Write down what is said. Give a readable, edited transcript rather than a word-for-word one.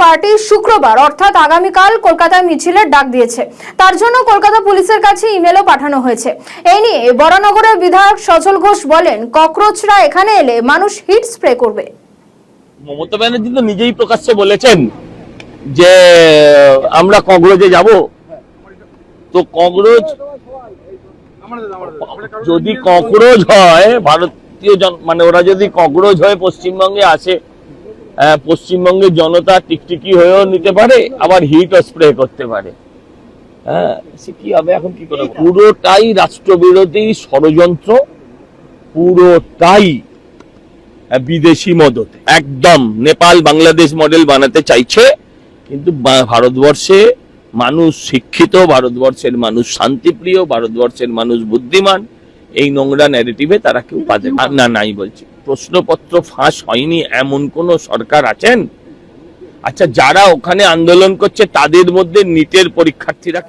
Party শুক্রবার অর্থাৎ আগামীকাল কলকাতায় মিছিলের ডাক দিয়েছে। তার জন্য কলকাতা পুলিশের কাছে ইমেলও পাঠানো হয়েছে। এই নিয়ে বরানগরের বিধায়ক সজল ঘোষ বলেন, ককরোচরা এখানে এলে মানুষ হিট স্প্রে করবে। মমতা ব্যানার্জি তো নিজেই প্রকাশ্যে বলেছেন যে আমরা ককরোচে যাব। তো ককরোচ যদি ককরোচ হয়, ভারতীয় মানে ওরা যদি ককরোচ হয়ে পশ্চিমবঙ্গে আসে, পশ্চিমবঙ্গের জনতা টিকটিকি হয়েও নিতে পারে, আবার হিটও স্প্রে করতে পারে। হ্যাঁ, সে কি হবে এখন কি করে? পুরোটাই রাষ্ট্রবিরোধী ষড়যন্ত্র, পুরোটাই বিদেশি মদত। একদম নেপাল বাংলাদেশ মডেল বানাতে চাইছে, কিন্তু ভারতবর্ষে মানুষ শিক্ষিত, ভারতবর্ষের মানুষ শান্তিপ্রিয়, ভারতবর্ষের মানুষ বুদ্ধিমান। এই নোংরা ন্যারেটিভে তারা কেউ পাবে না। নাই বলছি, প্রশ্নপত্র ফাঁস হয়নি এমন কোন সরকার আছেন? আচ্ছা, যারা ওখানে আন্দোলন করছে তাদের মধ্যে নিটের পরীক্ষার্থীরা